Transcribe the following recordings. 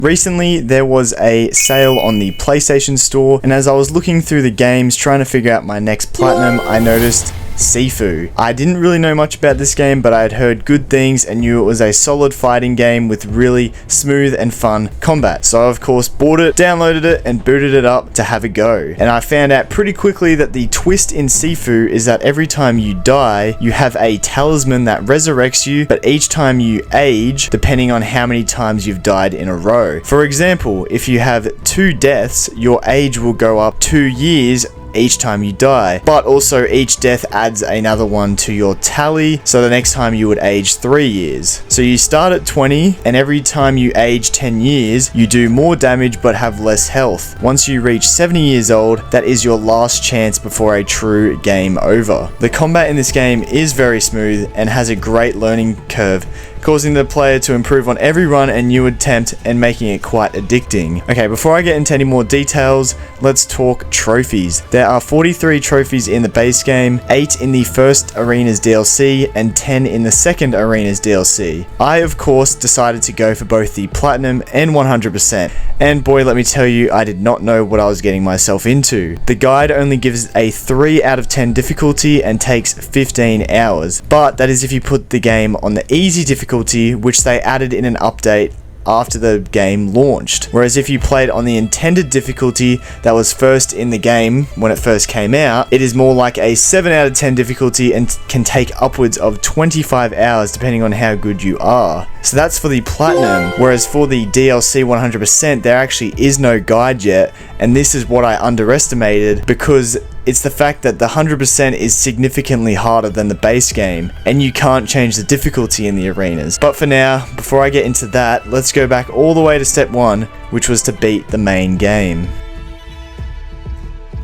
Recently, there was a sale on the PlayStation Store, and as I was looking through the games trying to figure out my next Platinum, I noticed Sifu. I didn't really know much about this game, but I had heard good things and knew it was a solid fighting game with really smooth and fun combat. So I of course bought it, downloaded it, and booted it up to have a go. And I found out pretty quickly that the twist in Sifu is that every time you die, you have a talisman that resurrects you, but each time you age, depending on how many times you've died in a row. For example, if you have 2 deaths, your age will go up 2 years each time you die, but also each death adds another one to your tally, so the next time you would age 3 years. So you start at 20, and every time you age 10 years, you do more damage but have less health. Once you reach 70 years old, that is your last chance before a true game over. The combat in this game is very smooth and has a great learning curve, causing the player to improve on every run and new attempt and making it quite addicting. Okay, before I get into any more details, let's talk trophies. There are 43 trophies in the base game, 8 in the first Arenas DLC, and 10 in the second Arenas DLC. I, of course, decided to go for both the Platinum and 100%, and boy, let me tell you, I did not know what I was getting myself into. The guide only gives a 3 out of 10 difficulty and takes 15 hours, but that is if you put the game on the easy difficulty, which they added in an update after the game launched. Whereas if you played on the intended difficulty that was first in the game when it first came out, it is more like a 7 out of 10 difficulty and can take upwards of 25 hours depending on how good you are. So that's for the Platinum, whereas for the DLC 100% there actually is no guide yet, and this is what I underestimated because it's the fact that the 100% is significantly harder than the base game, and you can't change the difficulty in the arenas. But for now, before I get into that, let's go back all the way to step 1, which was to beat the main game.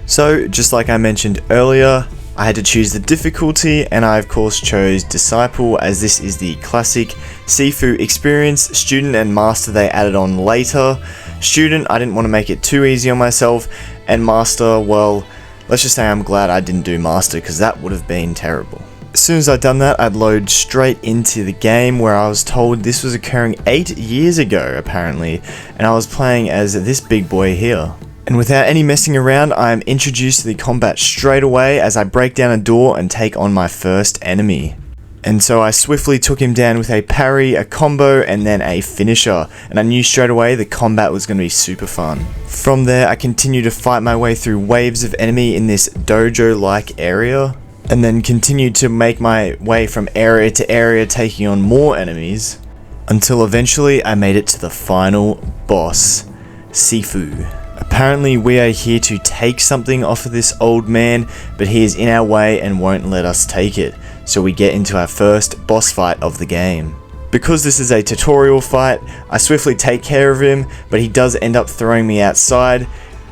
So, just like I mentioned earlier, I had to choose the difficulty, and I of course chose Disciple, as this is the classic Sifu experience. Student and Master they added on later. Student, I didn't want to make it too easy on myself, and Master, well, let's just say I'm glad I didn't do Master, because that would have been terrible. As soon as I'd done that, I'd load straight into the game, where I was told this was occurring 8 years ago, apparently, and I was playing as this big boy here. And without any messing around, I am introduced to the combat straight away as I break down a door and take on my first enemy. And so I swiftly took him down with a parry, a combo, and then a finisher, and I knew straight away the combat was going to be super fun. From there, I continued to fight my way through waves of enemy in this dojo-like area, and then continued to make my way from area to area, taking on more enemies, until eventually I made it to the final boss, Sifu. Apparently we are here to take something off of this old man, but he is in our way and won't let us take it, so we get into our first boss fight of the game. Because this is a tutorial fight, I swiftly take care of him, but he does end up throwing me outside,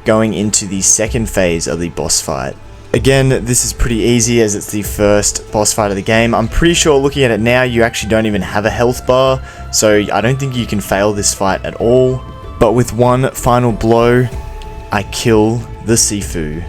going into the second phase of the boss fight. Again, this is pretty easy as it's the first boss fight of the game. I'm pretty sure looking at it now, you actually don't even have a health bar, so I don't think you can fail this fight at all. But with one final blow, I kill the Sifu.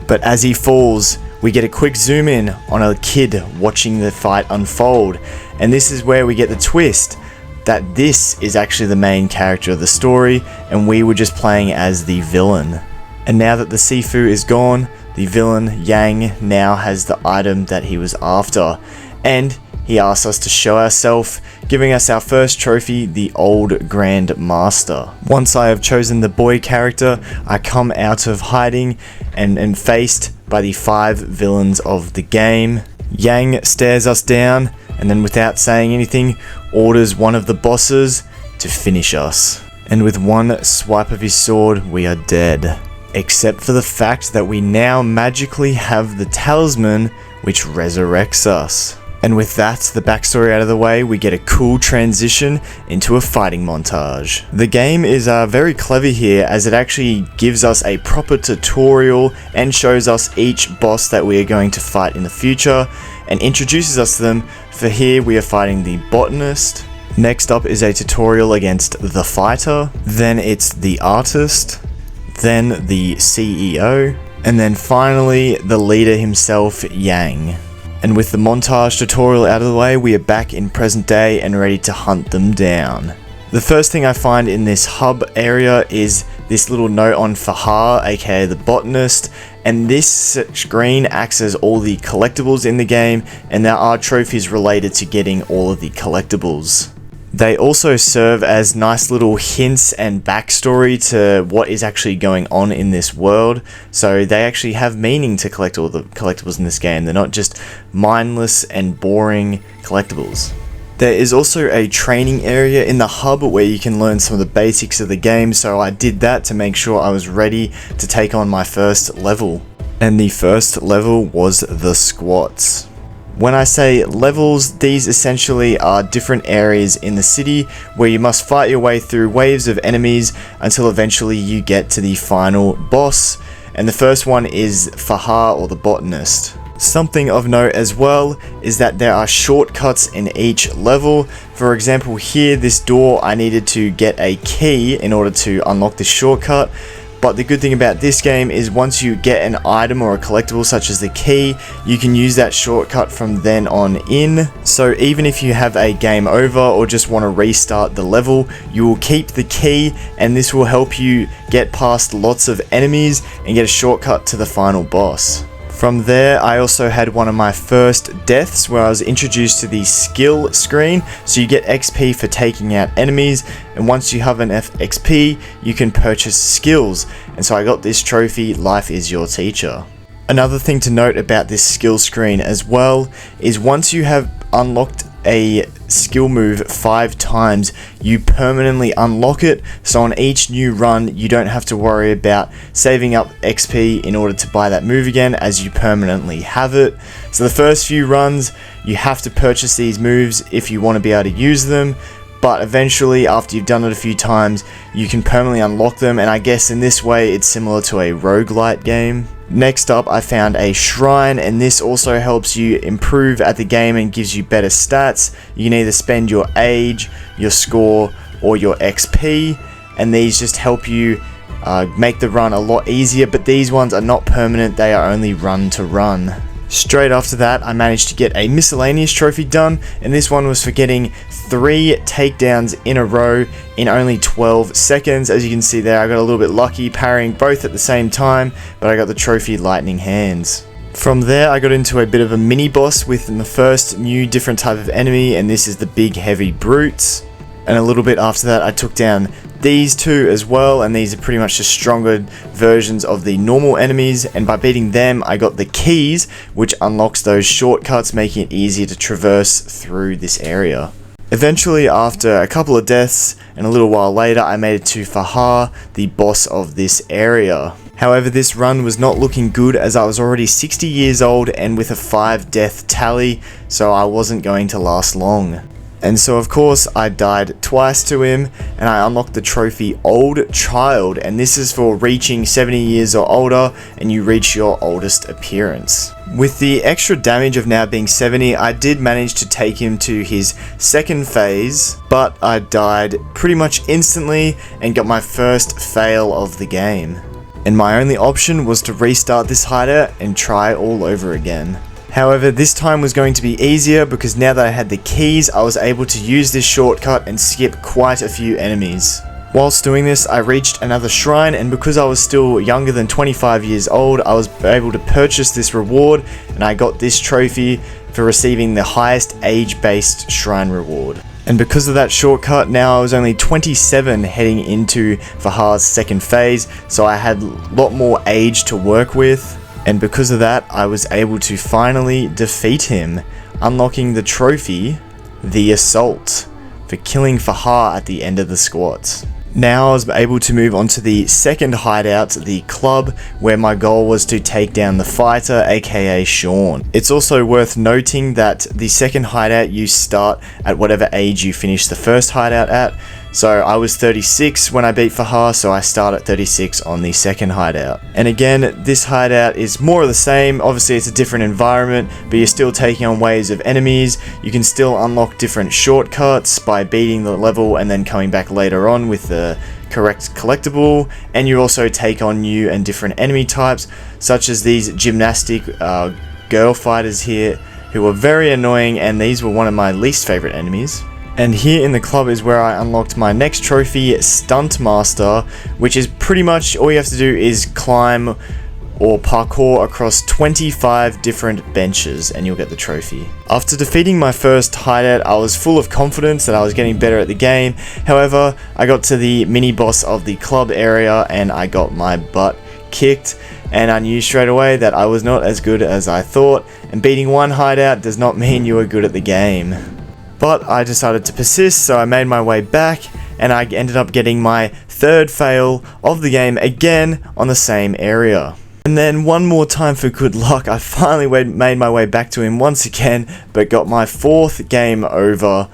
But as he falls, we get a quick zoom in on a kid watching the fight unfold, and this is where we get the twist that this is actually the main character of the story, and we were just playing as the villain. And now that the Sifu is gone, the villain, Yang, now has the item that he was after, and he asks us to show ourselves, giving us our first trophy, the Old Grand Master. Once I have chosen the boy character, I come out of hiding and am faced by the 5 villains of the game. Yang stares us down, and then without saying anything, orders one of the bosses to finish us. And with one swipe of his sword, we are dead. Except for the fact that we now magically have the talisman which resurrects us. And with that, the backstory out of the way, we get a cool transition into a fighting montage. The game is very clever here, as it actually gives us a proper tutorial and shows us each boss that we are going to fight in the future, and introduces us to them. For here we are fighting the botanist. Next up is a tutorial against the fighter, then it's the artist, then the CEO, and then finally the leader himself, Yang. And with the montage tutorial out of the way, we are back in present day and ready to hunt them down. The first thing I find in this hub area is this little note on Fahar, aka the botanist, and this screen acts as all the collectibles in the game, and there are trophies related to getting all of the collectibles. They also serve as nice little hints and backstory to what is actually going on in this world, so they actually have meaning to collect all the collectibles in this game. They're not just mindless and boring collectibles. There is also a training area in the hub where you can learn some of the basics of the game, so I did that to make sure I was ready to take on my first level. And the first level was the squats. When I say levels, these essentially are different areas in the city where you must fight your way through waves of enemies until eventually you get to the final boss, and the first one is Fahar, or the botanist. Something of note as well is that there are shortcuts in each level. For example, here, this door, I needed to get a key in order to unlock this shortcut. But the good thing about this game is once you get an item or a collectible such as the key, you can use that shortcut from then on in. So even if you have a game over or just want to restart the level, you will keep the key, and this will help you get past lots of enemies and get a shortcut to the final boss. From there, I also had one of my first deaths where I was introduced to the skill screen. So you get XP for taking out enemies, and once you have an XP, you can purchase skills. And so I got this trophy, Life is Your Teacher. Another thing to note about this skill screen as well is once you have unlocked a skill move 5 times, you permanently unlock it. So on each new run, you don't have to worry about saving up XP in order to buy that move again, as you permanently have it. So the first few runs, you have to purchase these moves if you want to be able to use them, but eventually, after you've done it a few times, you can permanently unlock them, and I guess in this way it's similar to a roguelite game. Next up, I found a shrine, and this also helps you improve at the game and gives you better stats. You can either spend your age, your score, or your XP, and these just help you make the run a lot easier, but these ones are not permanent, they are only run to run. Straight after that, I managed to get a miscellaneous trophy done, and this one was for getting 3 takedowns in a row in only 12 seconds. As you can see there, I got a little bit lucky parrying both at the same time, but I got the trophy Lightning Hands. From there, I got into a bit of a mini boss with the first new different type of enemy, and this is the big heavy brutes. And a little bit after that, I took down these two as well, and these are pretty much just stronger versions of the normal enemies, and by beating them I got the keys, which unlocks those shortcuts, making it easier to traverse through this area. Eventually, after a couple of deaths and a little while later, I made it to Fahar, the boss of this area. However, this run was not looking good as I was already 60 years old and with a 5 death tally, so I wasn't going to last long. And so of course I died twice to him, and I unlocked the trophy Old Child, and this is for reaching 70 years or older and you reach your oldest appearance. With the extra damage of now being 70, I did manage to take him to his second phase, but I died pretty much instantly and got my first fail of the game. And my only option was to restart this hideout and try all over again. However, this time was going to be easier because now that I had the keys, I was able to use this shortcut and skip quite a few enemies. Whilst doing this, I reached another shrine, and because I was still younger than 25 years old, I was able to purchase this reward, and I got this trophy for receiving the highest age-based shrine reward. And because of that shortcut, now I was only 27 heading into Fahar's second phase, so I had a lot more age to work with. And because of that, I was able to finally defeat him, unlocking the trophy, the Assault, for killing Fahar at the end of the squats. Now I was able to move on to the second hideout, the club, where my goal was to take down the fighter, aka Sean. It's also worth noting that the second hideout, you start at whatever age you finish the first hideout at. So I was 36 when I beat Fahar, so I start at 36 on the second hideout. And again, this hideout is more of the same. Obviously it's a different environment, but you're still taking on waves of enemies. You can still unlock different shortcuts by beating the level and then coming back later on with the correct collectible, and you also take on new and different enemy types, such as these gymnastic girl fighters here, who are very annoying, and these were one of my least favorite enemies. And here in the club is where I unlocked my next trophy, Stunt Master, which is pretty much all you have to do is climb or parkour across 25 different benches and you'll get the trophy. After defeating my first hideout, I was full of confidence that I was getting better at the game. However, I got to the mini boss of the club area and I got my butt kicked, and I knew straight away that I was not as good as I thought, and beating one hideout does not mean you are good at the game. But I decided to persist, so I made my way back and I ended up getting my third fail of the game again on the same area. And then one more time for good luck, I finally made my way back to him once again, but got my fourth game over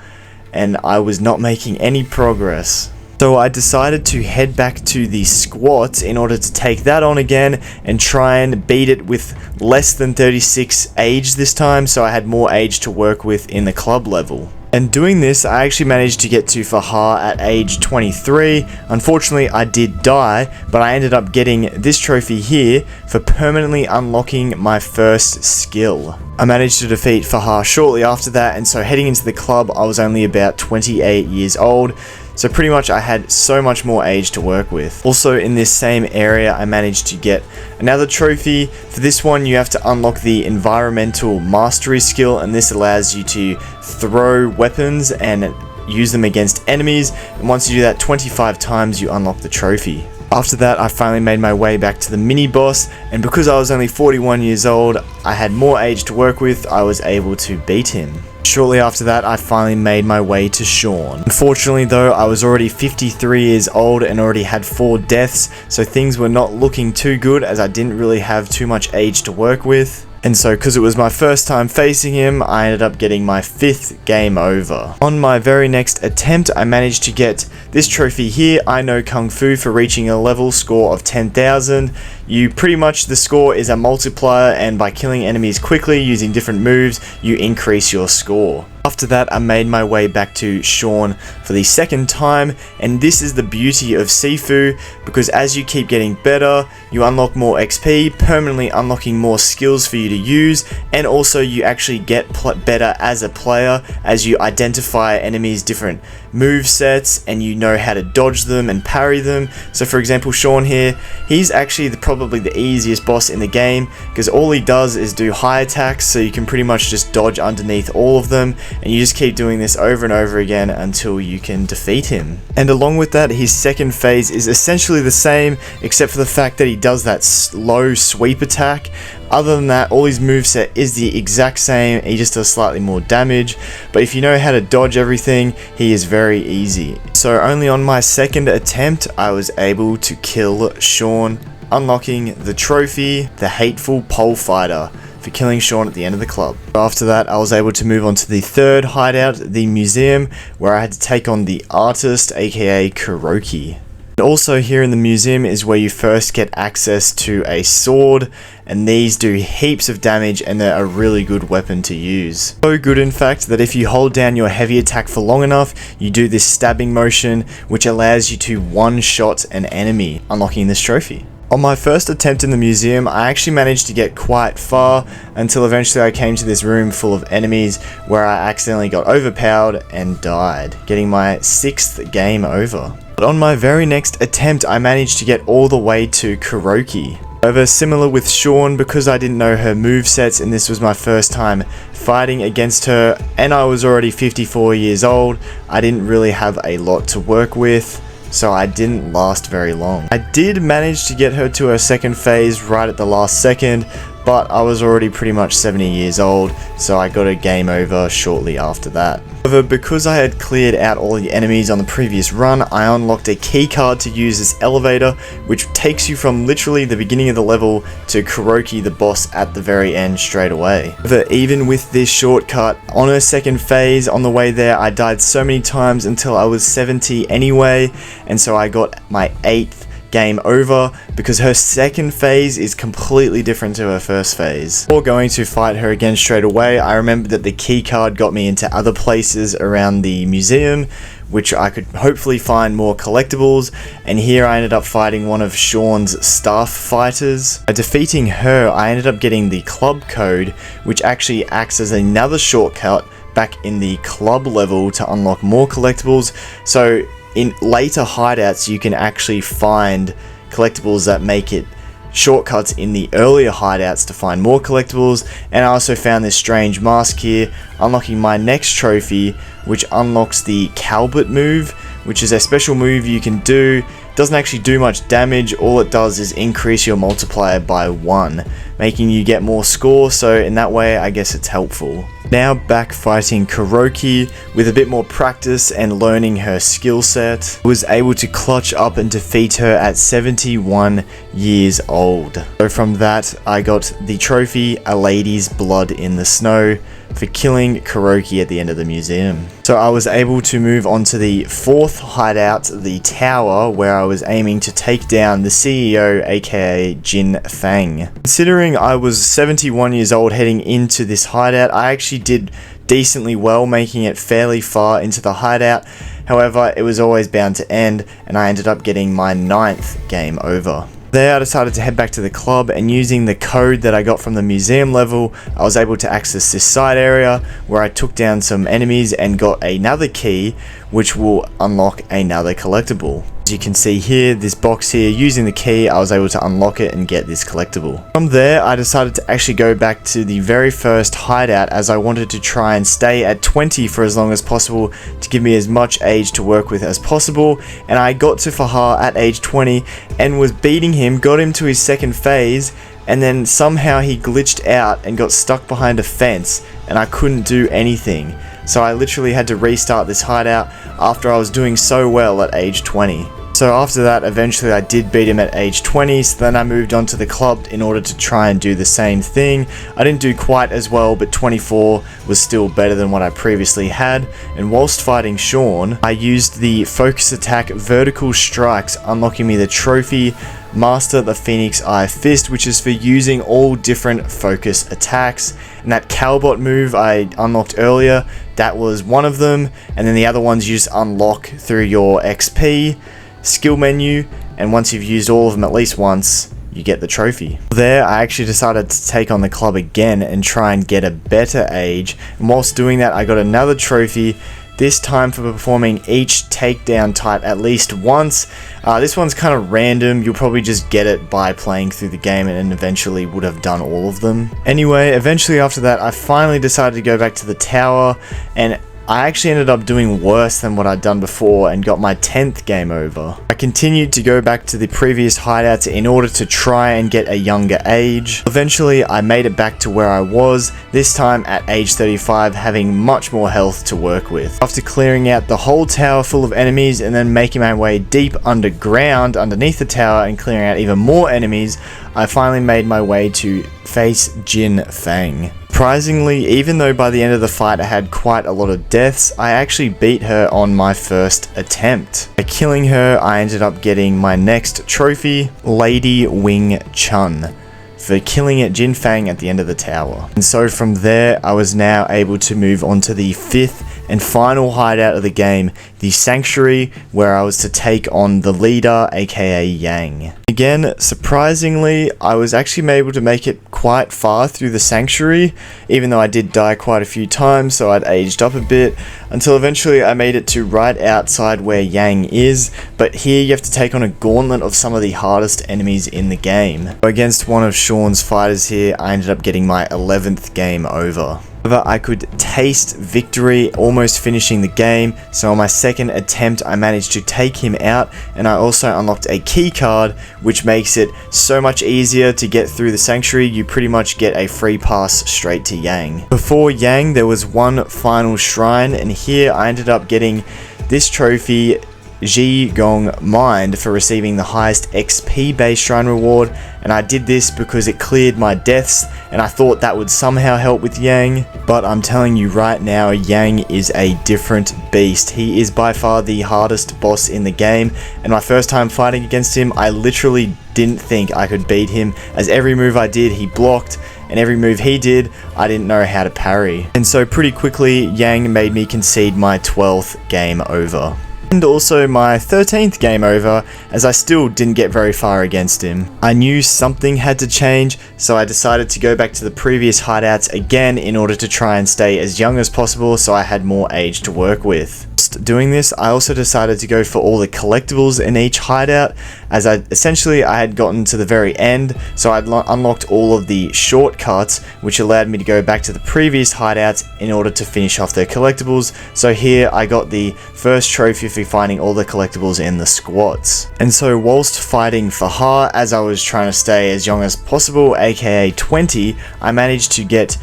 and I was not making any progress. So I decided to head back to the squat in order to take that on again and try and beat it with less than 36 age this time, so I had more age to work with in the club level. And doing this, I actually managed to get to Fahar at age 23. Unfortunately, I did die, but I ended up getting this trophy here for permanently unlocking my first skill. I managed to defeat Fahar shortly after that, and so heading into the club, I was only about 28 years old. So pretty much I had so much more age to work with. Also in this same area I managed to get another trophy. For this one you have to unlock the environmental mastery skill, and this allows you to throw weapons and use them against enemies, and once you do that 25 times you unlock the trophy. After that I finally made my way back to the mini boss, and because I was only 41 years old, I had more age to work with, I was able to beat him. Shortly after that, I finally made my way to Sean. Unfortunately though, I was already 53 years old and already had 4 deaths, so things were not looking too good as I didn't really have too much age to work with. And so because it was my first time facing him, I ended up getting my 5th game over. On my very next attempt, I managed to get this trophy here, I Know Kung Fu, for reaching a level score of 10,000. The score is a multiplier, and by killing enemies quickly using different moves, you increase your score. After that, I made my way back to Sean for the second time, and this is the beauty of Sifu, because as you keep getting better, you unlock more XP, permanently unlocking more skills for you to use, and also you actually get better as a player as you identify enemies' different move sets and you know how to dodge them and parry them. So for example, Sean here, he's actually probably the easiest boss in the game because all he does is do high attacks, so you can pretty much just dodge underneath all of them, and you just keep doing this over and over again until you can defeat him. And along with that, his second phase is essentially the same, except for the fact that he does that slow sweep attack. Other than that, all his moveset is the exact same, he just does slightly more damage, but if you know how to dodge everything, he is very easy. So only on my second attempt, I was able to kill Sean, unlocking the trophy, the Hateful Pole Fighter, for killing Sean at the end of the club. After that, I was able to move on to the third hideout, the museum, where I had to take on the artist, aka Kuroki. And also here in the museum is where you first get access to a sword, and these do heaps of damage and they're a really good weapon to use. So good in fact that if you hold down your heavy attack for long enough, you do this stabbing motion which allows you to one-shot an enemy, unlocking this trophy. On my first attempt in the museum, I actually managed to get quite far until eventually I came to this room full of enemies where I accidentally got overpowered and died, getting my 6th game over. But on my very next attempt, I managed to get all the way to Kuroki. However, similar with Sean, because I didn't know her movesets and this was my first time fighting against her and I was already 54 years old, I didn't really have a lot to work with, so I didn't last very long. I did manage to get her to her second phase right at the last second, but I was already pretty much 70 years old, so I got a game over shortly after that. However, because I had cleared out all the enemies on the previous run, I unlocked a key card to use this elevator, which takes you from literally the beginning of the level to Kuroki the boss at the very end straight away. However, even with this shortcut, on her second phase, on the way there, I died so many times until I was 70 anyway, and so I got my 8th game over because her second phase is completely different to her first phase. Before going to fight her again straight away, I remembered that the key card got me into other places around the museum which I could hopefully find more collectibles, and here I ended up fighting one of Sean's staff fighters. By defeating her, I ended up getting the club code, which actually acts as another shortcut back in the club level to unlock more collectibles. So in later hideouts you can actually find collectibles that make it shortcuts in the earlier hideouts to find more collectibles. And I also found this strange mask here, unlocking my next trophy, which unlocks the Calbert move, which is a special move you can do. Doesn't actually do much damage. All it does is increase your multiplier by 1, making you get more score, so in that way I guess it's helpful. Now back fighting Kuroki. With a bit more practice and learning her skill set, was able to clutch up and defeat her at 71 years old. So from that I got the trophy A Lady's Blood in the Snow for killing Kuroki at the end of the museum. So I was able to move on to the fourth hideout, the tower, where I was aiming to take down the CEO, aka Jin Fang. Considering I was 71 years old heading into this hideout, I actually did decently well, making it fairly far into the hideout. However, it was always bound to end, and I ended up getting my 9th game over. There I decided to head back to the club, and using the code that I got from the museum level, I was able to access this side area where I took down some enemies and got another key which will unlock another collectible. As you can see here, this box here, using the key I was able to unlock it and get this collectible. From there I decided to actually go back to the very first hideout, as I wanted to try and stay at 20 for as long as possible to give me as much age to work with as possible. And I got to Fahar at age 20 and was beating him, got him to his second phase, and then somehow he glitched out and got stuck behind a fence and I couldn't do anything. So I literally had to restart this hideout after I was doing so well at age 20. So after that, eventually I did beat him at age 20, so then I moved on to the club in order to try and do the same thing. I didn't do quite as well, but 24 was still better than what I previously had. And whilst fighting Sean, I used the focus attack vertical strikes, unlocking me the trophy Master the Phoenix Eye Fist, which is for using all different focus attacks. And that Calbot move I unlocked earlier, that was one of them, and then the other ones you just unlock through your XP skill menu, and once you've used all of them at least once, you get the trophy. There I actually decided to take on the club again and try and get a better age, and whilst doing that I got another trophy, this time for performing each takedown type at least once. This one's kind of random, you'll probably just get it by playing through the game and eventually would have done all of them. Anyway, eventually after that I finally decided to go back to the tower, and I actually ended up doing worse than what I'd done before and got my 10th game over. I continued to go back to the previous hideouts in order to try and get a younger age. Eventually I made it back to where I was, this time at age 35, having much more health to work with. After clearing out the whole tower full of enemies and then making my way deep underground underneath the tower and clearing out even more enemies, I finally made my way to face Jin Fang. Surprisingly, even though by the end of the fight I had quite a lot of deaths, I actually beat her on my first attempt. By killing her, I ended up getting my next trophy, Lady Wing Chun, for killing Jin Fang at the end of the tower. And so from there, I was now able to move on to the 5th and final hideout of the game, the Sanctuary, where I was to take on the leader, aka Yang. Again, surprisingly, I was actually able to make it quite far through the Sanctuary, even though I did die quite a few times, so I'd aged up a bit, until eventually I made it to right outside where Yang is, but here you have to take on a gauntlet of some of the hardest enemies in the game. Against one of Sean's fighters here, I ended up getting my 11th game over. However, I could taste victory, almost finishing the game, so on my second attempt I managed to take him out, and I also unlocked a key card which makes it so much easier to get through the Sanctuary. You pretty much get a free pass straight to Yang. Before Yang there was one final shrine, and here I ended up getting this trophy, Ji Gong Mind, for receiving the highest XP based shrine reward, and I did this because it cleared my deaths and I thought that would somehow help with Yang, but I'm telling you right now, Yang is a different beast. He is by far the hardest boss in the game, and my first time fighting against him I literally didn't think I could beat him, as every move I did he blocked, and every move he did I didn't know how to parry. And so pretty quickly Yang made me concede my 12th game over. And also my 13th game over, as I still didn't get very far against him. I knew something had to change, so I decided to go back to the previous hideouts again in order to try and stay as young as possible so I had more age to work with. Doing this, I also decided to go for all the collectibles in each hideout, as I had gotten to the very end, so I'd unlocked all of the shortcuts, which allowed me to go back to the previous hideouts in order to finish off their collectibles. So here I got the first trophy for finding all the collectibles in the squats. And so whilst fighting Fahar, as I was trying to stay as young as possible, aka 20, I managed to get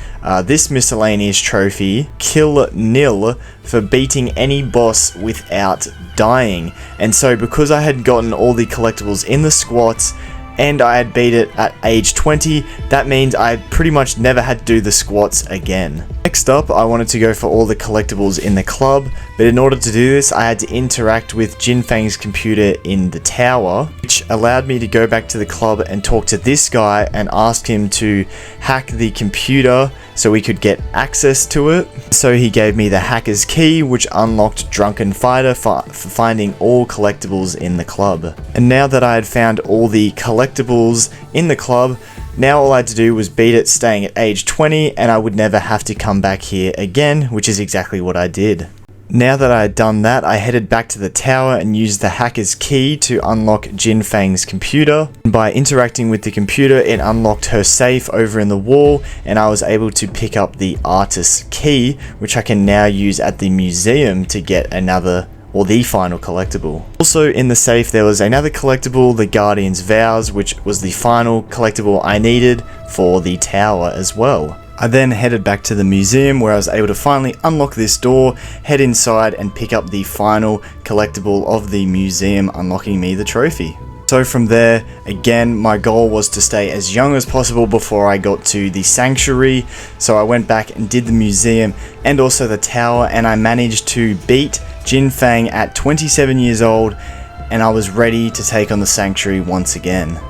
this miscellaneous trophy, Kill Nil, for beating any boss without dying. And so because I had gotten all the collectibles in the squats and I had beat it at age 20, that means I pretty much never had to do the squats again. Next up, I wanted to go for all the collectibles in the club, but in order to do this, I had to interact with Jin Fang's computer in the tower, which allowed me to go back to the club and talk to this guy and ask him to hack the computer so we could get access to it. So he gave me the hacker's key, which unlocked Drunken Fighter for finding all collectibles in the club. And now that I had found all the collectibles in the club, now all I had to do was beat it staying at age 20, and I would never have to come back here again, which is exactly what I did. Now that I had done that, I headed back to the tower and used the hacker's key to unlock Jin Fang's computer. By interacting with the computer, it unlocked her safe over in the wall, and I was able to pick up the artist's key, which I can now use at the museum to get another, or the final collectible. Also in the safe there was another collectible, the Guardian's Vows, which was the final collectible I needed for the tower as well. I then headed back to the museum where I was able to finally unlock this door, head inside and pick up the final collectible of the museum, unlocking me the trophy. So from there, again, my goal was to stay as young as possible before I got to the sanctuary. So I went back and did the museum and also the tower, and I managed to beat Jin Fang at 27 years old, and I was ready to take on the sanctuary once again.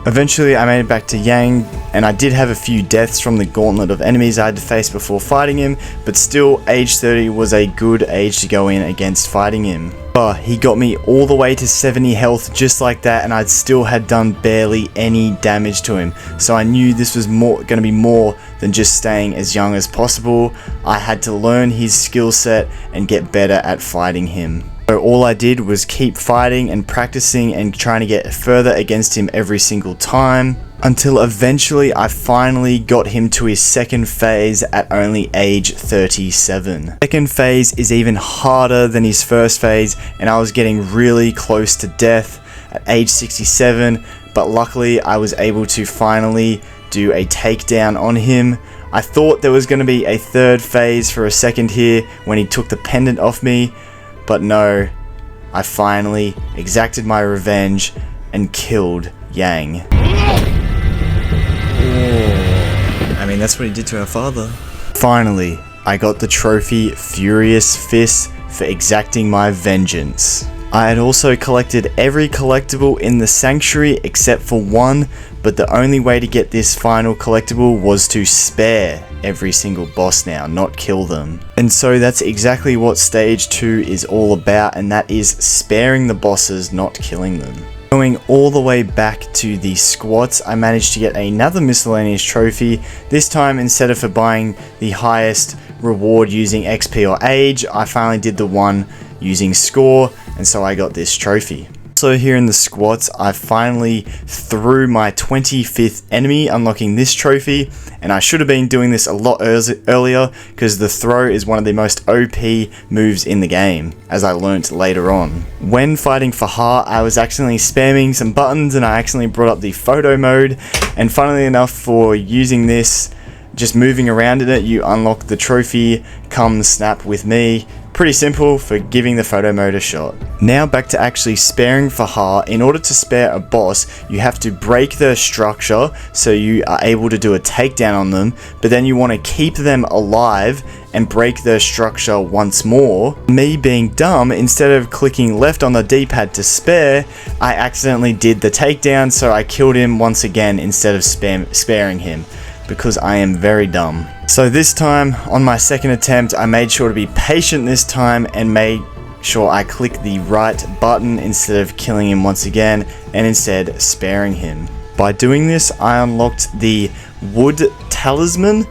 Eventually I made it back to Yang, and I did have a few deaths from the gauntlet of enemies I had to face before fighting him, but still age 30 was a good age to go in against fighting him. But he got me all the way to 70 health just like that, and I still had done barely any damage to him. So I knew this was going to be more than just staying as young as possible. I had to learn his skill set and get better at fighting him. So all I did was keep fighting and practicing and trying to get further against him every single time, until eventually I finally got him to his second phase at only age 37. Second phase is even harder than his first phase, and I was getting really close to death at age 67, but luckily I was able to finally do a takedown on him. I thought there was going to be a third phase for a second here when he took the pendant off me, but no, I finally exacted my revenge and killed Yang. I mean, that's what he did to our father. Finally, I got the trophy Furious Fist for exacting my vengeance. I had also collected every collectible in the sanctuary except for one, but the only way to get this final collectible was to spare every single boss now, not kill them. And so that's exactly what stage 2 is all about, and that is sparing the bosses, not killing them. Going all the way back to the squats, I managed to get another miscellaneous trophy. This time, instead of for buying the highest reward using XP or age, I finally did the one using score, and so I got this trophy. So here in the squats, I finally threw my 25th enemy, unlocking this trophy, and I should have been doing this a lot earlier because the throw is one of the most OP moves in the game, as I learnt later on. When fighting Fahar, I was accidentally spamming some buttons and I accidentally brought up the photo mode, and funnily enough, for using this, just moving around in it, you unlock the trophy, Come Snap With Me. Pretty simple for giving the photo mode a shot. Now back to actually sparing Fahar. In order to spare a boss, you have to break their structure so you are able to do a takedown on them, but then you want to keep them alive and break their structure once more. Me being dumb, instead of clicking left on the D-pad to spare, I accidentally did the takedown, so I killed him once again instead of sparing him, because I am very dumb. So this time, on my second attempt, I made sure to be patient this time and made sure I click the right button instead of killing him once again, and instead sparing him. By doing this, I unlocked the Wood Talisman,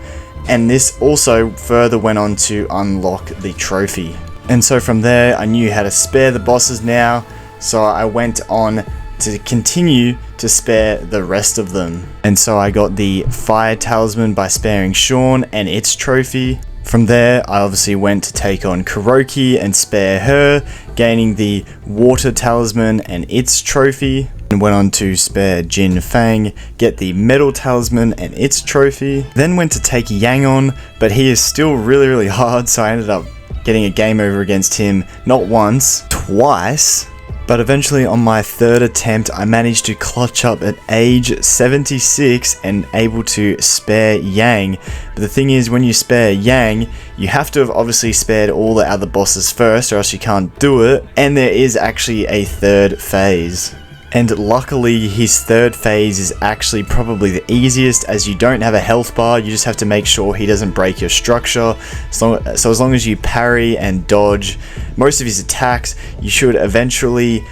and this also further went on to unlock the trophy. And so from there, I knew how to spare the bosses now, so I went on to continue to spare the rest of them. And so I got the Fire Talisman by sparing Sean and its trophy. From there, I obviously went to take on Kuroki and spare her, gaining the Water Talisman and its trophy. And went on to spare Jin Fang, get the Metal Talisman and its trophy. Then went to take Yang on, but he is still really hard, so I ended up getting a game over against him, not once, twice. But eventually on my third attempt, I managed to clutch up at age 76 and able to spare Yang. But the thing is, when you spare Yang, you have to have obviously spared all the other bosses first, or else you can't do it. And there is actually a third phase. And luckily, his third phase is actually probably the easiest, as you don't have a health bar. You just have to make sure he doesn't break your structure. So as long as you parry and dodge most of his attacks, you should eventually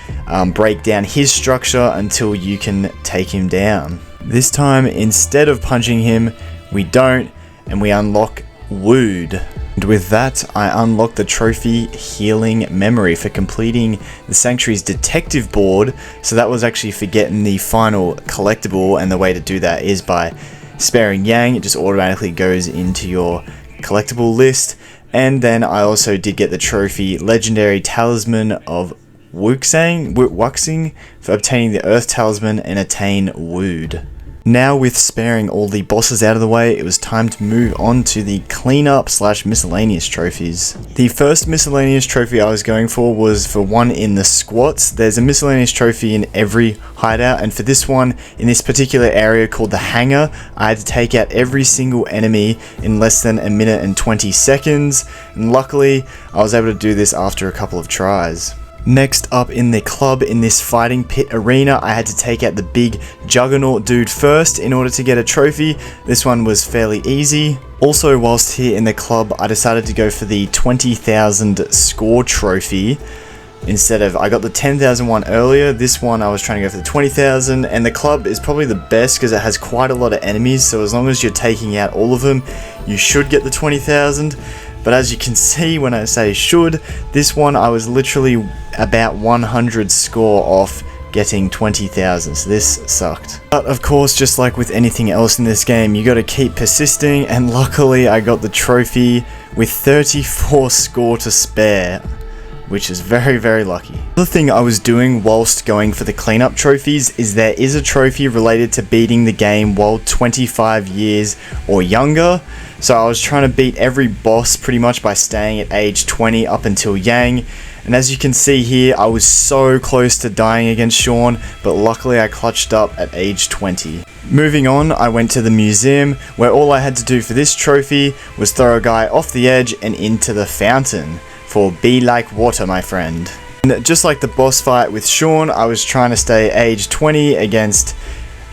break down his structure until you can take him down. This time, instead of punching him, we don't, and we unlock Wood. And with that, I unlocked the trophy Healing Memory for completing the Sanctuary's detective board. So that was actually for getting the final collectible, and the way to do that is by sparing Yang. It just automatically goes into your collectible list. And then I also did get the trophy Legendary Talisman of Wuxing for obtaining the Earth Talisman and attain Wood. Now, with sparing all the bosses out of the way, it was time to move on to the cleanup / miscellaneous trophies. The first miscellaneous trophy I was going for was for one in the squats. There's a miscellaneous trophy in every hideout, and for this one, in this particular area called the hangar, I had to take out every single enemy in less than 1 minute and 20 seconds, and luckily, I was able to do this after a couple of tries. Next up in the club, in this fighting pit arena, I had to take out the big juggernaut dude first in order to get a trophy. This one was fairly easy. Also, whilst here in the club, I decided to go for the 20,000 score trophy. Instead of, I got the 10,000 one earlier, this one I was trying to go for the 20,000, and the club is probably the best because it has quite a lot of enemies, so as long as you're taking out all of them, you should get the 20,000. But as you can see when I say should, this one I was literally about 100 score off getting 20,000, so this sucked. But of course, just like with anything else in this game, you gotta keep persisting, and luckily I got the trophy with 34 score to spare, which is very lucky. The thing I was doing whilst going for the cleanup trophies is there is a trophy related to beating the game while 25 years or younger. So I was trying to beat every boss pretty much by staying at age 20 up until Yang. And as you can see here, I was so close to dying against Sean, but luckily I clutched up at age 20. Moving on, I went to the museum, where all I had to do for this trophy was throw a guy off the edge and into the fountain. For be like water, my friend. And just like the boss fight with Sean, I was trying to stay age 20 against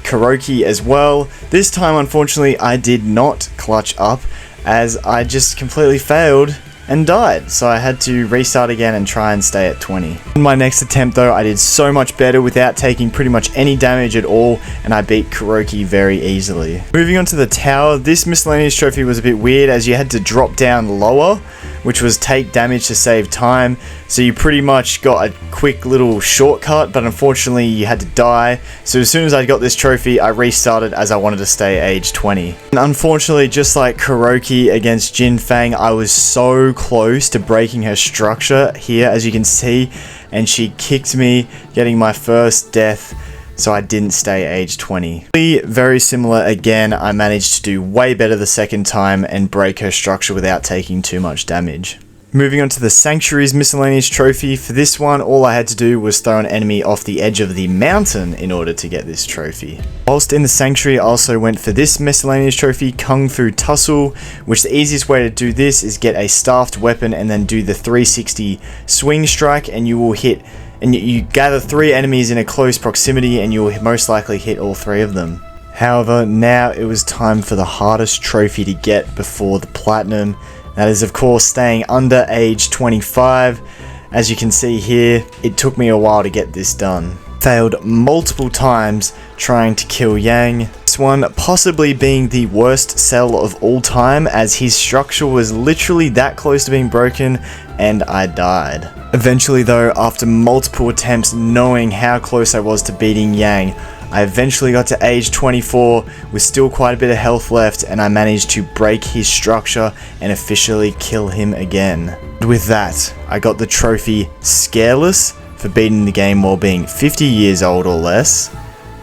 Kuroki as well. This time, unfortunately, I did not clutch up, as I just completely failed and died, so I had to restart again and try and stay at 20. In my next attempt though, I did so much better without taking pretty much any damage at all, and I beat Kuroki very easily. Moving on to the tower, this miscellaneous trophy was a bit weird, as you had to drop down lower, which was take damage to save time, so you pretty much got a quick little shortcut, but unfortunately you had to die. So as soon as I got this trophy, I restarted, as I wanted to stay age 20. And unfortunately, just like Kuroki against Jin Fang, I was so close to breaking her structure here, as you can see, and she kicked me, getting my first death, so I didn't stay age 20. Very similar again, I managed to do way better the second time and break her structure without taking too much damage. Moving on to the Sanctuary's miscellaneous trophy. For this one, all I had to do was throw an enemy off the edge of the mountain in order to get this trophy. Whilst in the Sanctuary, I also went for this miscellaneous trophy, Kung Fu Tussle, which the easiest way to do this is get a staffed weapon and then do the 360 swing strike, and you will hit, and you gather 3 enemies in a close proximity, and you will most likely hit all 3 of them. However, now it was time for the hardest trophy to get before the Platinum. That is, of course, staying under age 25, As you can see here, it took me a while to get this done. Failed multiple times trying to kill Yang. This one possibly being the worst cell of all time, as his structure was literally that close to being broken and I died. Eventually though, after multiple attempts knowing how close I was to beating Yang, I eventually got to age 24 with still quite a bit of health left, and I managed to break his structure and officially kill him again. With that, I got the trophy Scareless for beating the game while being 50 years old or less,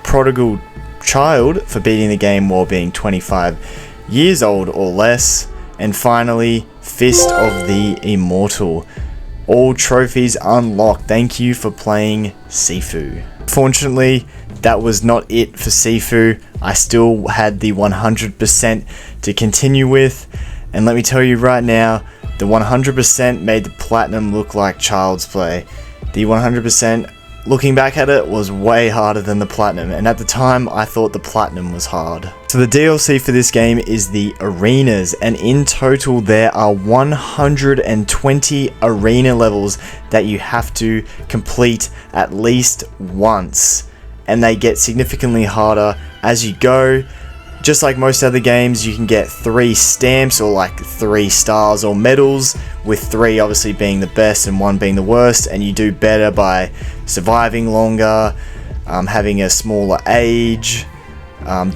Prodigal Child for beating the game while being 25 years old or less, and finally Fist of the Immortal. All trophies unlocked. Thank you for playing Sifu. Fortunately, that was not it for Sifu. I still had the 100% to continue with, and let me tell you right now, the 100% made the Platinum look like child's play. The 100%, looking back at it, was way harder than the Platinum, and at the time I thought the Platinum was hard. So the DLC for this game is the Arenas, and in total there are 120 arena levels that you have to complete at least once, and they get significantly harder as you go. Just like most other games, you can get 3 stamps or like 3 stars or medals, with 3 obviously being the best and 1 being the worst, and you do better by surviving longer, having a smaller age,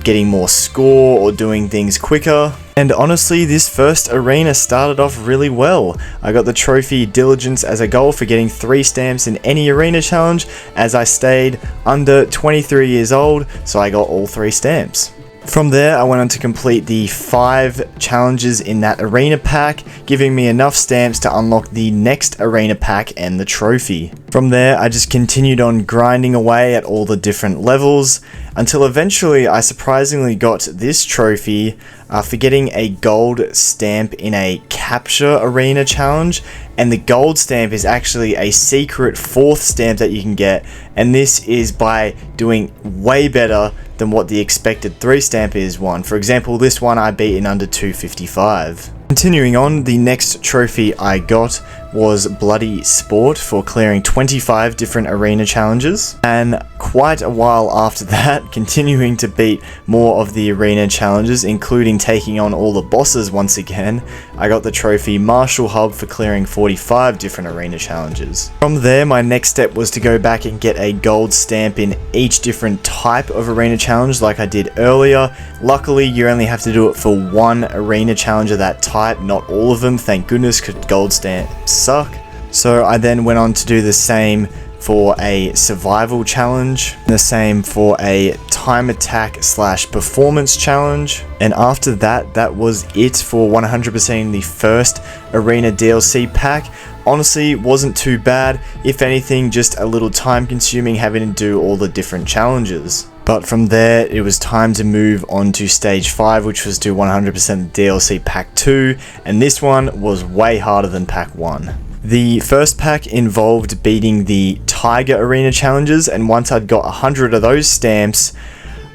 getting more score, or doing things quicker. And honestly, this first arena started off really well. I got the trophy Diligence as a goal for getting 3 stamps in any arena challenge, as I stayed under 23 years old, so I got all 3 stamps. From there, I went on to complete the 5 challenges in that arena pack, giving me enough stamps to unlock the next arena pack and the trophy. From there, I just continued on grinding away at all the different levels, until eventually I surprisingly got this trophy for getting a gold stamp in a capture arena challenge, and the gold stamp is actually a secret 4th stamp that you can get, and this is by doing way better than what the expected 3 stamp is one. For example, this one I beat in under 255. Continuing on, the next trophy I got was Bloody Sport for clearing 25 different arena challenges, and quite a while after that, continuing to beat more of the arena challenges, including taking on all the bosses once again, I got the trophy Martial Hub for clearing 45 different arena challenges. From there, my next step was to go back and get a gold stamp in each different type of arena challenge like I did earlier. Luckily, you only have to do it for 1 arena challenge of that type, not all of them, thank goodness, because gold stamps suck. So I then went on to do the same for a survival challenge, the same for a time attack / performance challenge, and after that, that was it for 100%ing the first arena DLC pack. Honestly, wasn't too bad, if anything just a little time consuming having to do all the different challenges. But from there, it was time to move on to stage 5, which was to 100% DLC pack 2, and this one was way harder than pack 1. The first pack involved beating the Tiger Arena challenges, and once I'd got 100 of those stamps,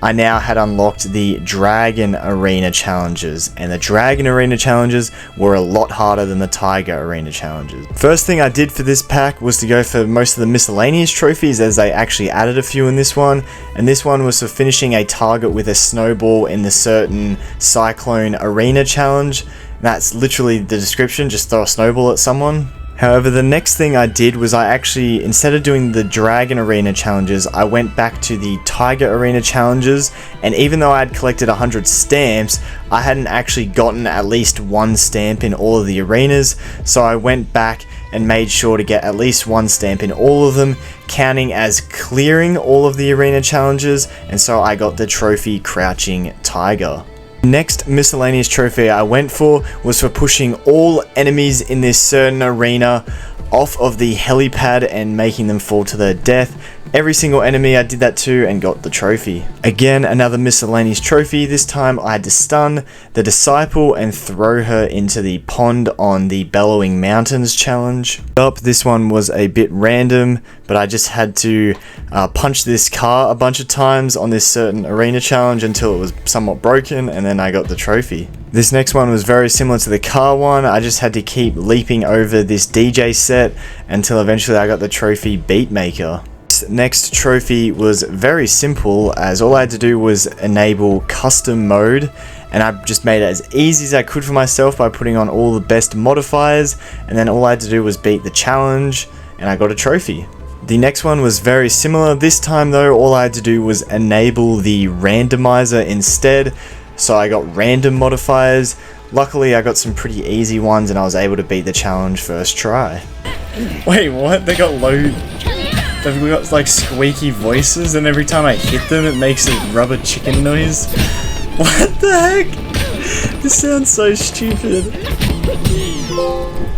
I now had unlocked the Dragon Arena challenges, and the Dragon Arena challenges were a lot harder than the Tiger Arena challenges. First thing I did for this pack was to go for most of the miscellaneous trophies, as they actually added a few in this one, and this one was for finishing a target with a snowball in the certain Cyclone Arena challenge. That's literally the description, just throw a snowball at someone. However, the next thing I did was I actually, instead of doing the Dragon Arena challenges, I went back to the Tiger Arena challenges, and even though I had collected 100 stamps, I hadn't actually gotten at least 1 stamp in all of the arenas, so I went back and made sure to get at least 1 stamp in all of them, counting as clearing all of the arena challenges, and so I got the trophy Crouching Tiger. Next miscellaneous trophy I went for was for pushing all enemies in this certain arena off of the helipad and making them fall to their death. Every single enemy I did that to and got the trophy. Again, another miscellaneous trophy. This time I had to stun the Disciple and throw her into the pond on the Bellowing Mountains challenge. This one was a bit random, but I just had to punch this car a bunch of times on this certain arena challenge until it was somewhat broken, and then I got the trophy. This next one was very similar to the car one. I just had to keep leaping over this DJ set until eventually I got the trophy Beatmaker. This next trophy was very simple, as all I had to do was enable custom mode, and I just made it as easy as I could for myself by putting on all the best modifiers, and then all I had to do was beat the challenge and I got a trophy. The next one was very similar. This time though, all I had to do was enable the randomizer instead, so I got random modifiers. Luckily I got some pretty easy ones and I was able to beat the challenge first try. Wait, what? They got they've got like squeaky voices, and every time I hit them it makes a rubber chicken noise. What the heck? This sounds so stupid.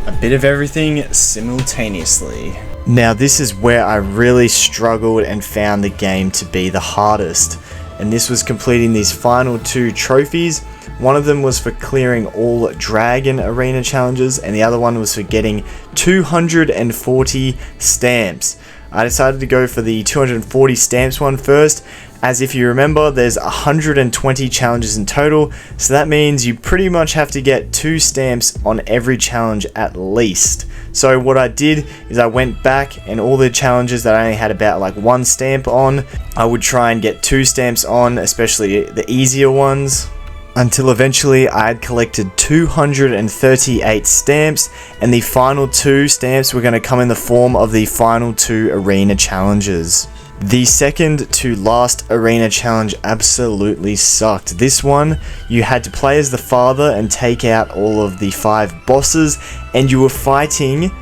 A bit of everything simultaneously. Now this is where I really struggled and found the game to be the hardest, and this was completing these final 2 trophies. One of them was for clearing all Dragon Arena challenges, and the other one was for getting 240 stamps. I decided to go for the 240 stamps one first, as if you remember, there's 120 challenges in total, so that means you pretty much have to get 2 stamps on every challenge at least. So what I did is I went back, and all the challenges that I only had about like 1 stamp on, I would try and get 2 stamps on, especially the easier ones, until eventually I had collected 238 stamps, and the final 2 stamps were going to come in the form of the final 2 arena challenges. The second to last arena challenge absolutely sucked. This one, you had to play as the father and take out all of the 5 bosses, and you were fighting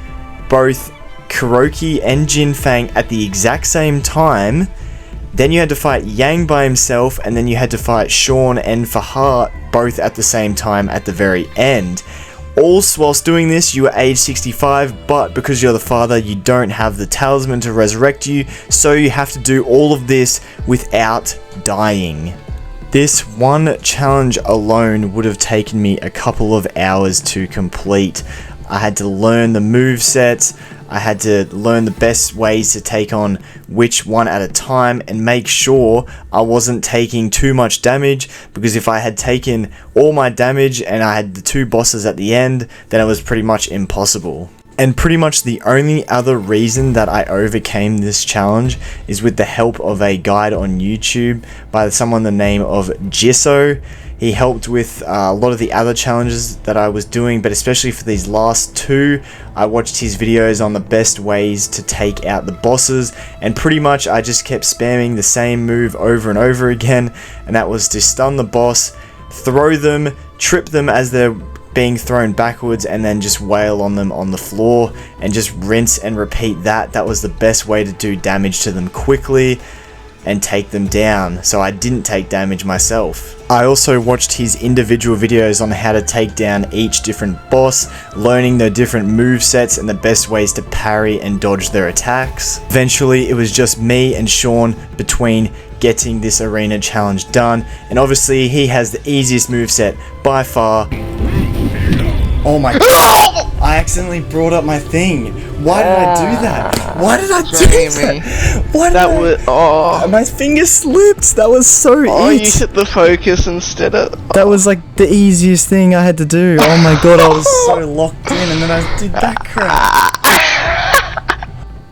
both Kuroki and Jin Fang at the exact same time. Then you had to fight Yang by himself, and then you had to fight Sean and Fahar both at the same time at the very end. Also, whilst doing this, you were age 65, but because you're the father, you don't have the talisman to resurrect you, so you have to do all of this without dying. This one challenge alone would have taken me a couple of hours to complete. I had to learn the movesets, I had to learn the best ways to take on which one at a time, and make sure I wasn't taking too much damage, because if I had taken all my damage and I had the 2 bosses at the end, then it was pretty much impossible. And pretty much the only other reason that I overcame this challenge is with the help of a guide on YouTube by someone the name of Jisso. He helped with a lot of the other challenges that I was doing, but especially for these last 2, I watched his videos on the best ways to take out the bosses, and pretty much I just kept spamming the same move over and over again, and that was to stun the boss, throw them, trip them as they're being thrown backwards, and then just wail on them on the floor, and just rinse and repeat that. That was the best way to do damage to them quickly and take them down, so I didn't take damage myself. I also watched his individual videos on how to take down each different boss, learning their different movesets and the best ways to parry and dodge their attacks. Eventually, it was just me and Sean between getting this arena challenge done, and obviously he has the easiest moveset by far. Oh my god, I accidentally brought up my thing. Why did I do that? Why did I do that? Why did my finger slipped. That was so you hit the focus instead of... That was like the easiest thing I had to do. Oh my god, I was so locked in, and then I did that crap.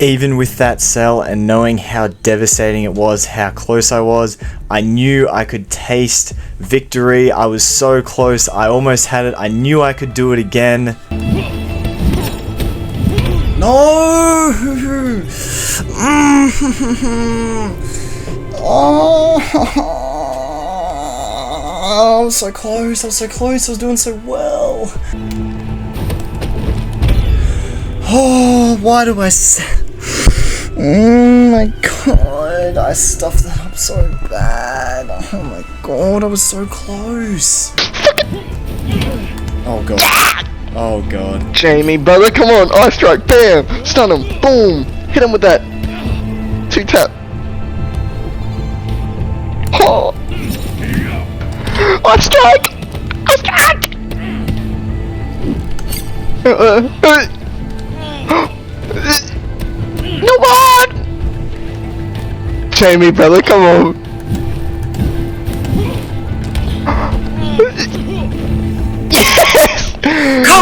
Even with that cell and knowing how devastating it was, how close I was, I knew I could taste victory. I was so close. I almost had it. I knew I could do it again. No! Oh, I was so close. I was so close. I was doing so well. Oh, why do I say... Oh my god, I stuffed that up so bad. Oh my god, I was so close. Oh god. Oh god. Jamie, brother, come on, eye strike, bam! Stun him, boom! Hit him with that 2-tap. Oh! Eye strike! Eye strike! No one! Jamie, brother, come on!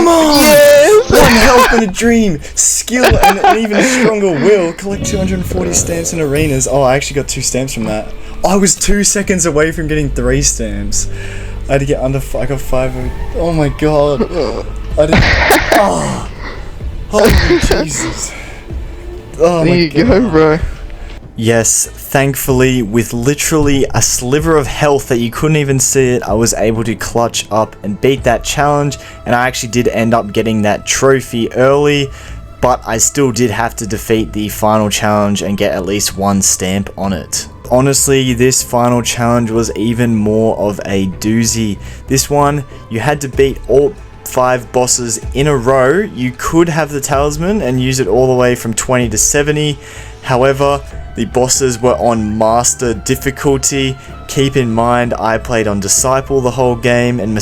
Come on! Yes! One health and a dream, skill and an even stronger will. Collect 240 stamps in arenas. Oh, I actually got 2 stamps from that. I was 2 seconds away from getting 3 stamps. I had to get under. I got 5. Oh my god! I didn't. Oh, holy Jesus! Oh There my you god. go, bro. Yes, thankfully, with literally a sliver of health that you couldn't even see it, I was able to clutch up and beat that challenge, and I actually did end up getting that trophy early, but I still did have to defeat the final challenge and get at least 1 stamp on it. Honestly, this final challenge was even more of a doozy. This one, you had to beat all 5 bosses in a row. You could have the talisman and use it all the way from 20 to 70. However, the bosses were on master difficulty. Keep in mind, I played on disciple the whole game, and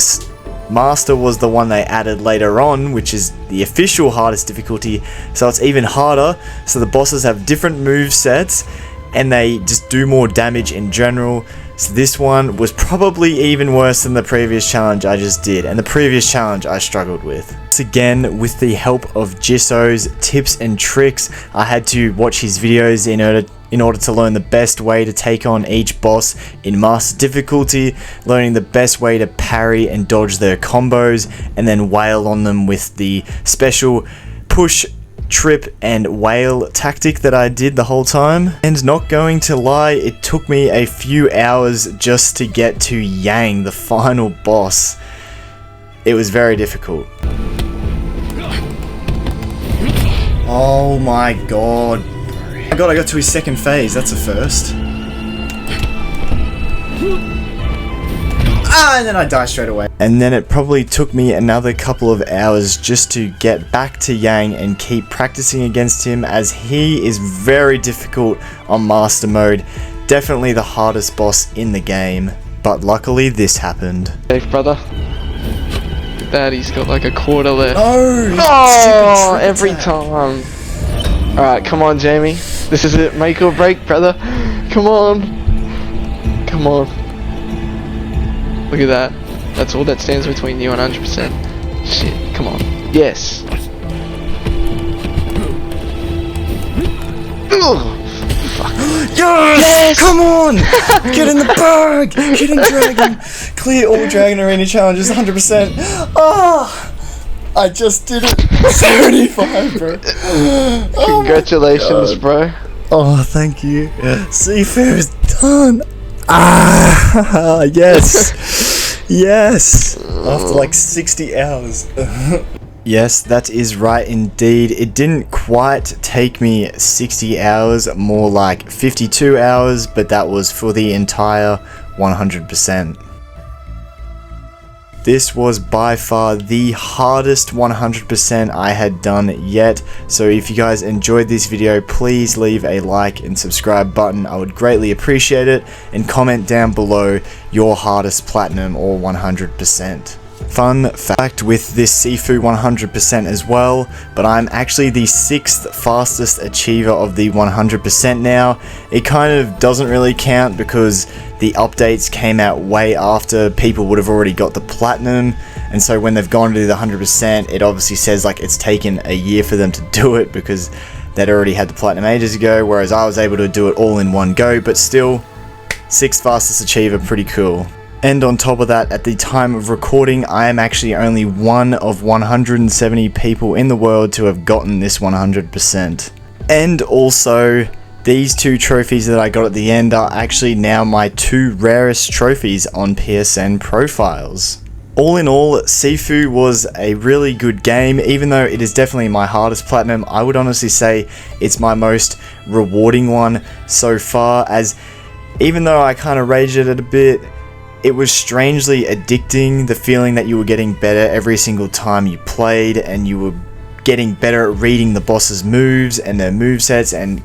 master was the one they added later on, which is the official hardest difficulty, so it's even harder. So the bosses have different move sets and they just do more damage in general. So this one was probably even worse than the previous challenge I just did, and the previous challenge I struggled with. Once again, with the help of Jisso's tips and tricks, I had to watch his videos in order to learn the best way to take on each boss in master difficulty, learning the best way to parry and dodge their combos, and then wail on them with the special push, trip and whale tactic that I did the whole time. And not going to lie, it took me a few hours just to get to Yang, the final boss. It was very difficult. Oh my god. Oh my god, I got to his second phase, that's a first. And then I die straight away. And then it probably took me another couple of hours just to get back to Yang and keep practicing against him, as he is very difficult on master mode. Definitely the hardest boss in the game. But luckily this happened. Safe, brother. Look at that, he's got like a quarter left. Oh, Oh, every time. Alright, come on, Jamie. This is it. Make or break, brother. Come on. Come on. Look at that. That's all that stands between you and 100%. Shit, come on. Yes. Ugh. Fuck. Yes! Come on! Get in the bag! Get in Dragon! Clear all Dragon Arena challenges 100%. Ah! I just did it! 75, bro. Congratulations, bro. Oh, thank you. Sifu is done! Ah! Yes! Yes! After like 60 hours. Yes, that is right indeed. It didn't quite take me 60 hours, more like 52 hours, but that was for the entire 100%. This was by far the hardest 100% I had done yet, so if you guys enjoyed this video, please leave a like and subscribe button. I would greatly appreciate it, and comment down below your hardest platinum or 100%. Fun fact with this Sifu 100% as well, but I'm actually the 6th fastest achiever of the 100% now. It kind of doesn't really count because the updates came out way after people would have already got the platinum, and so when they've gone to do the 100%, it obviously says like it's taken a year for them to do it because they'd already had the platinum ages ago, whereas I was able to do it all in one go. But still, 6th fastest achiever, pretty cool. And on top of that, at the time of recording, I am actually only one of 170 people in the world to have gotten this 100%. And also, these 2 trophies that I got at the end are actually now my 2 rarest trophies on PSN profiles. All in all, Sifu was a really good game. Even though it is definitely my hardest platinum, I would honestly say it's my most rewarding one so far, as even though I kind of raged at it a bit, it was strangely addicting, the feeling that you were getting better every single time you played, and you were getting better at reading the boss's moves and their movesets and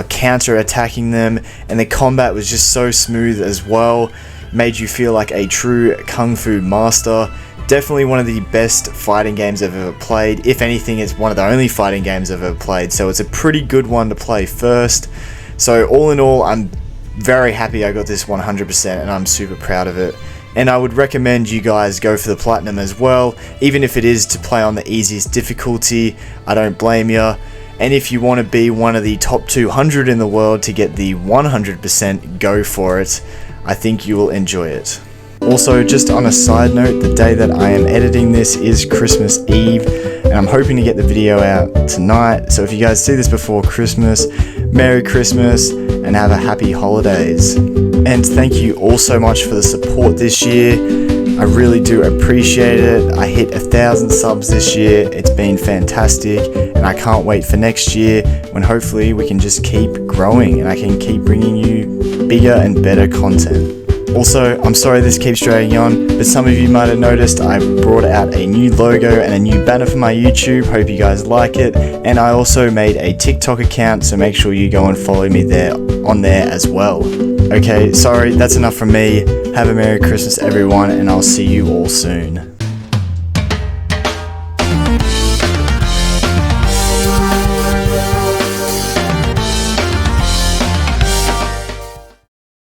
counter attacking them, and the combat was just so smooth as well, made you feel like a true kung fu master. Definitely one of the best fighting games I've ever played. If anything, it's one of the only fighting games I've ever played, so it's a pretty good one to play first. So all in all, I'm very happy I got this 100% and I'm super proud of it. and I would recommend you guys go for the Platinum as well, even if it is to play on the easiest difficulty. I don't blame you. And if you want to be one of the top 200 in the world to get the 100%, go for it. I think you will enjoy it. Also, just on a side note, the day that I am editing this is Christmas Eve, and I'm hoping to get the video out tonight. So if you guys see this before Christmas, Merry Christmas and have a happy holidays. And thank you all so much for the support this year. I really do appreciate it. I hit 1,000 subs this year. It's been fantastic, and I can't wait for next year when hopefully we can just keep growing and I can keep bringing you bigger and better content. Also, I'm sorry this keeps dragging on, but some of you might have noticed I brought out a new logo and a new banner for my YouTube. Hope you guys like it. And I also made a TikTok account, so make sure you go and follow me on there as well. Okay, sorry, that's enough from me. Have a Merry Christmas everyone, and I'll see you all soon.